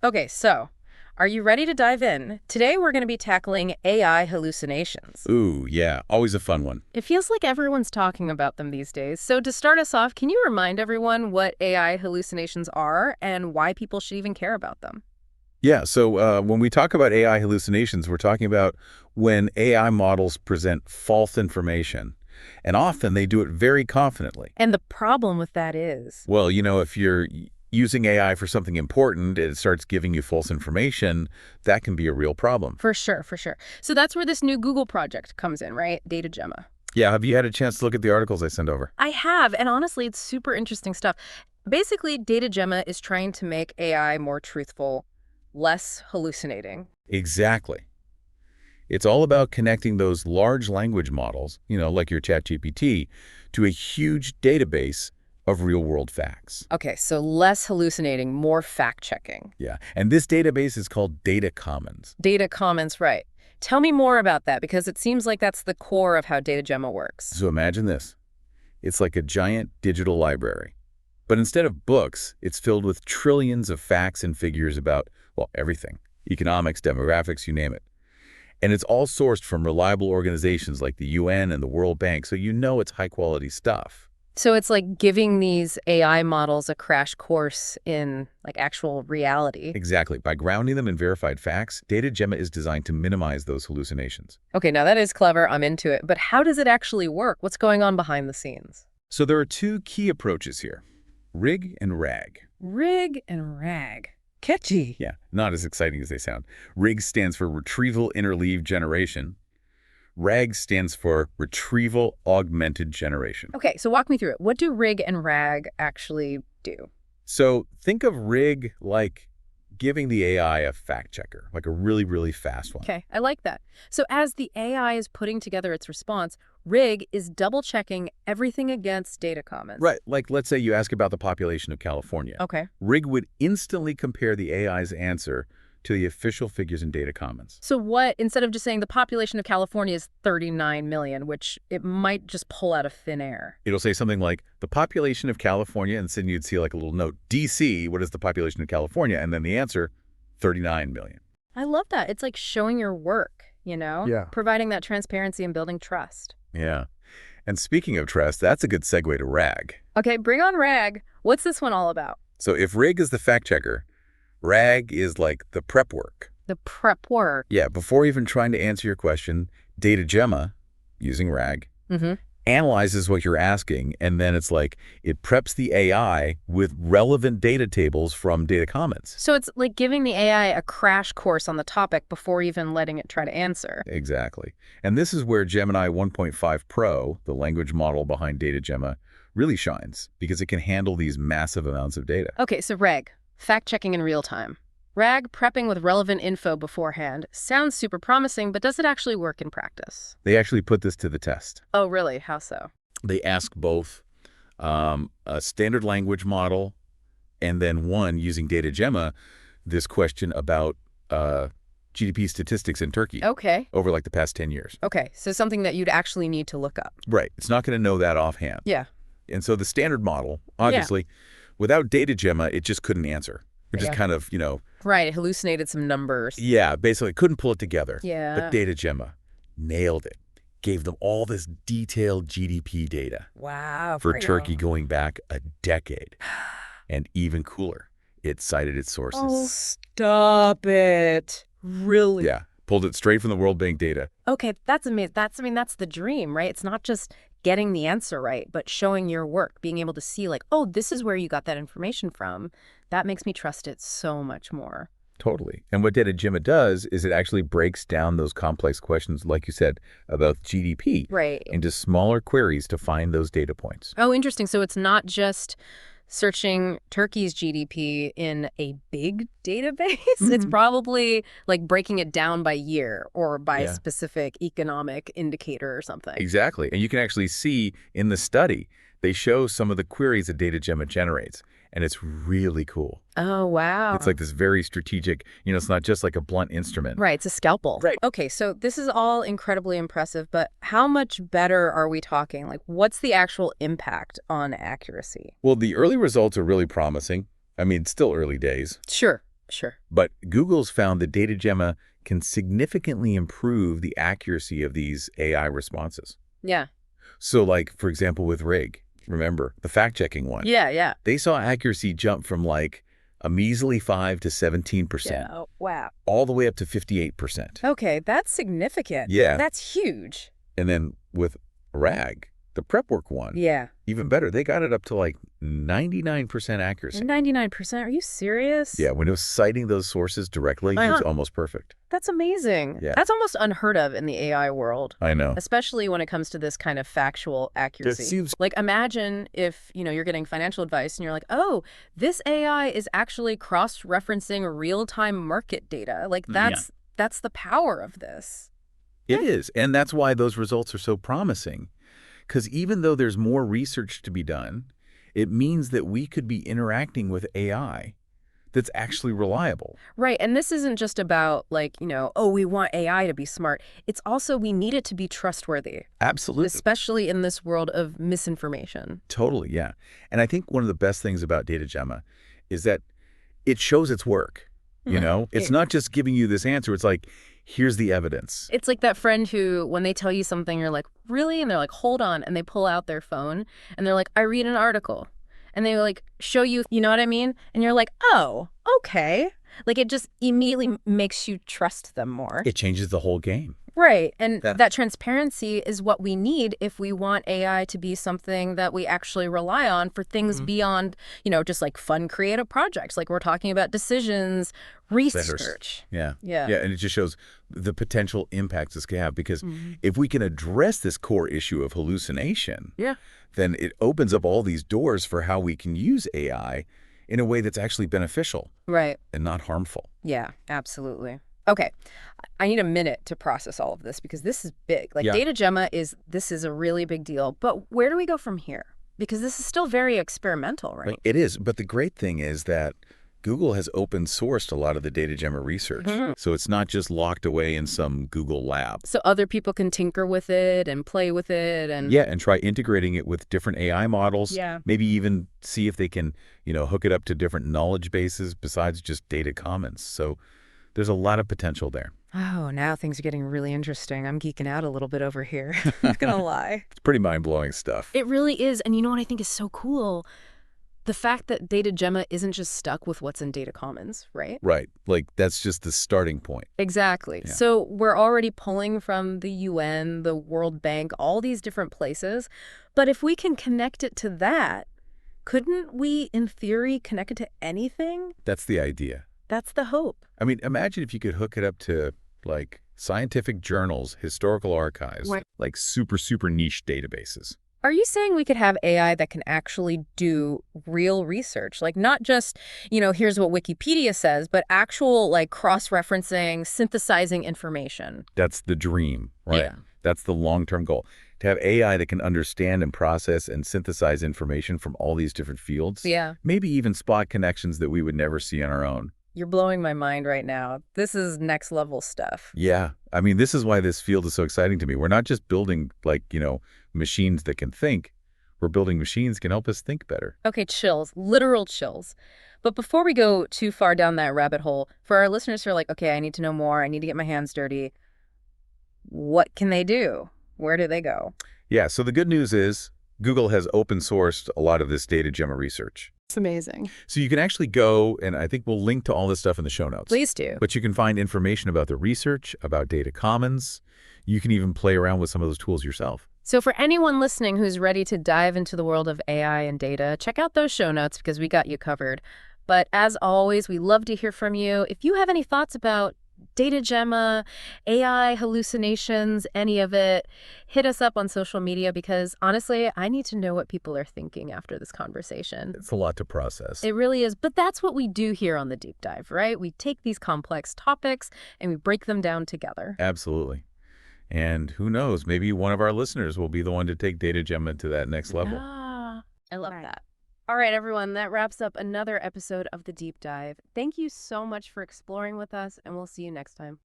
Okay, so are you ready to dive in? Today we're going to be tackling AI hallucinations. Ooh, yeah, always a fun one. It feels like everyone's talking about them these days. So to start us off, can you remind everyone what AI hallucinations are and why people should even care about them? Yeah, so when we talk about AI hallucinations, we're talking about when AI models present false information, and often they do it very confidently. And the problem with that is, Well, if you're using AI for something important, it starts giving you false information, that can be a real problem. for sure, for sure. So that's where this new Google project comes in, right? DataGemma. Yeah, have you had a chance to look at the articles I sent over? I have, and honestly, it's super interesting stuff. Basically, DataGemma is trying to make AI more truthful, less hallucinating. Exactly. It's all about connecting those large language models, like your ChatGPT, to a huge database of real-world facts. Okay, so less hallucinating, more fact-checking. Yeah, and this database is called Data Commons. Data Commons, right. Tell me more about that, because it seems like that's the core of how DataGemma works. So imagine this. It's like a giant digital library. But instead of books, it's filled with trillions of facts and figures about, well, everything. Economics, demographics, you name it. And it's all sourced from reliable organizations like the UN and the World Bank, so you know it's high-quality stuff. So it's like giving these AI models a crash course in actual reality. Exactly. By grounding them in verified facts, DataGemma is designed to minimize those hallucinations. Okay, now that is clever. I'm into it. But how does it actually work? What's going on behind the scenes? So there are two key approaches here, RIG and RAG. Rig and rag. Catchy. Yeah, not as exciting as they sound. RIG stands for Retrieval-Interleaved Generation. RAG stands for Retrieval-Augmented Generation. Okay, so walk me through it. What do rig and rag actually do? So think of RIG like giving the AI a fact checker, like a really, really fast one. Okay, I like that. So as the AI is putting together its response, rig is double-checking everything against data comments. Right, like let's say you ask about the population of California. Okay. RIG would instantly compare the AI's answer to the official figures in Data Commons. So what, instead of just saying the population of California is 39 million, which it might just pull out of thin air. It'll say something like, the population of California, and then you'd see like a little note, DC, what is the population of California? And then the answer, 39 million. I love that. It's like showing your work, Yeah. Providing that transparency and building trust. Yeah. And speaking of trust, that's a good segue to RAG. Okay, bring on rag. What's this one all about? So if RIG is the fact checker, RAG is like the prep work. The prep work. Yeah, before even trying to answer your question, DataGemma, using RAG, analyzes what you're asking, and then it's like it preps the AI with relevant data tables from Data Commons. So it's like giving the AI a crash course on the topic before even letting it try to answer. Exactly. And this is where Gemini 1.5 Pro, the language model behind DataGemma, really shines, because it can handle these massive amounts of data. Okay, so reg, fact-checking in real time. RAG, prepping with relevant info beforehand. Sounds super promising, but does it actually work in practice? They actually put this to the test. Oh, really? How so? They ask both a standard language model and then one using DataGemma, this question about GDP statistics in Turkey Okay. over like the past 10 years. Okay, so something that you'd actually need to look up. Right. It's not going to know that offhand. Yeah. And so the standard model, obviously, without DataGemma, it just couldn't answer. It just Yeah. kind of, Right, it hallucinated some numbers. yeah, basically couldn't pull it together. Yeah. But DataGemma nailed it. Gave them all this detailed GDP data Wow. for Turkey going back a decade. And even cooler, it cited its sources. Oh, stop it. Really? Yeah, pulled it straight from the World Bank data. Okay, that's amazing. That's the dream, right? It's not just getting the answer right, but showing your work, being able to see like, oh, this is where you got that information from. That makes me trust it so much more. Totally. And what DataGemma does is it actually breaks down those complex questions, like you said, about GDP Right. into smaller queries to find those data points. Oh, interesting. So it's not just searching Turkey's GDP in a big database. It's probably like breaking it down by year or by a specific economic indicator or something. Exactly. And you can actually see in the study, they show some of the queries that DataGemma generates. And it's really cool. Oh, wow. It's like this very strategic, it's not just like a blunt instrument. Right, it's a scalpel. Right. Okay, so this is all incredibly impressive, but how much better are we talking? Like, what's the actual impact on accuracy? Well, the early results are really promising. I mean, it's still early days. Sure. Sure. But Google's found that DataGemma can significantly improve the accuracy of these AI responses. Yeah. So like, for example, with Rig, remember, the fact-checking one. Yeah, yeah. They saw accuracy jump from like a measly 5 to 17%, Yeah. Oh, wow. all the way up to 58%. Okay, that's significant. Yeah. That's huge. And then with RAG, the prep work one, Yeah. even better, they got it up to like 99% accuracy. 99%? Are you serious? Yeah, when it was citing those sources directly, it was almost perfect. That's amazing. Yeah. That's almost unheard of in the AI world. I know. Especially when it comes to this kind of factual accuracy. Like, imagine if, you're getting financial advice and you're like, oh, this AI is actually cross-referencing real-time market data. Like, that's the power of this. It is, and that's why those results are so promising. Because even though there's more research to be done, it means that we could be interacting with AI that's actually reliable. Right, and this isn't just about, like, oh, we want AI to be smart. It's also we need it to be trustworthy. Absolutely. Especially in this world of misinformation. Totally, yeah. And I think one of the best things about DataGemma is that it shows its work. It's not just giving you this answer. It's like, here's the evidence. It's like that friend who, when they tell you something, you're like, really? And they're like, hold on. And they pull out their phone and they're like, I read an article. And they like show you, you know what I mean? And you're like, oh, okay. Like it just immediately makes you trust them more. It changes the whole game. Right. And that transparency is what we need if we want AI to be something that we actually rely on for things beyond, just like fun creative projects. Like we're talking about decisions, research. Yeah. And it just shows the potential impacts this could have, because if we can address this core issue of hallucination, then it opens up all these doors for how we can use AI in a way that's actually beneficial. Right. And not harmful. Yeah, absolutely. Okay, I need a minute to process all of this because this is big. Like DataGemma this is a really big deal. But where do we go from here? Because this is still very experimental, right? It is. But the great thing is that Google has open sourced a lot of the DataGemma research. So it's not just locked away in some Google lab. So other people can tinker with it and play with it and and try integrating it with different AI models. Maybe even see if they can, hook it up to different knowledge bases besides just data commons. So there's a lot of potential there. Oh, now things are getting really interesting. I'm geeking out a little bit over here. I'm not gonna lie. It's pretty mind-blowing stuff. It really is. And you know what I think is so cool? The fact that DataGemma isn't just stuck with what's in data commons, right? Right. Like, that's just the starting point. Exactly. Yeah. So we're already pulling from the UN, the World Bank, all these different places. But if we can connect it to that, couldn't we, in theory, connect it to anything? That's the idea. That's the hope. I mean, imagine if you could hook it up to, like, scientific journals, historical archives, like super, super niche databases. Are you saying we could have AI that can actually do real research? Like not just, here's what Wikipedia says, but actual like cross-referencing, synthesizing information. That's the dream, right? Yeah. That's the long-term goal. To have AI that can understand and process and synthesize information from all these different fields. Yeah. Maybe even spot connections that we would never see on our own. You're blowing my mind right now. This is next level stuff. Yeah. I mean, this is why this field is so exciting to me. We're not just building like, machines that can think. We're building machines that can help us think better. Okay, chills, literal chills. But before we go too far down that rabbit hole, for our listeners who are like, okay, I need to know more, I need to get my hands dirty, what can they do? Where do they go? Yeah, so the good news is Google has open sourced a lot of this DataGemma research. It's amazing. So you can actually go, and I think we'll link to all this stuff in the show notes. Please do. But you can find information about the research, about data commons. You can even play around with some of those tools yourself. So for anyone listening who's ready to dive into the world of AI and data, check out those show notes because we got you covered. But as always, we love to hear from you. If you have any thoughts about DataGemma, AI, hallucinations, any of it, hit us up on social media because honestly, I need to know what people are thinking after this conversation. It's a lot to process. It really is. But that's what we do here on the Deep Dive, right? We take these complex topics and we break them down together. Absolutely. And who knows, maybe one of our listeners will be the one to take DataGemma to that next level. Ah, I love that. All right, everyone, that wraps up another episode of The Deep Dive. Thank you so much for exploring with us, and we'll see you next time.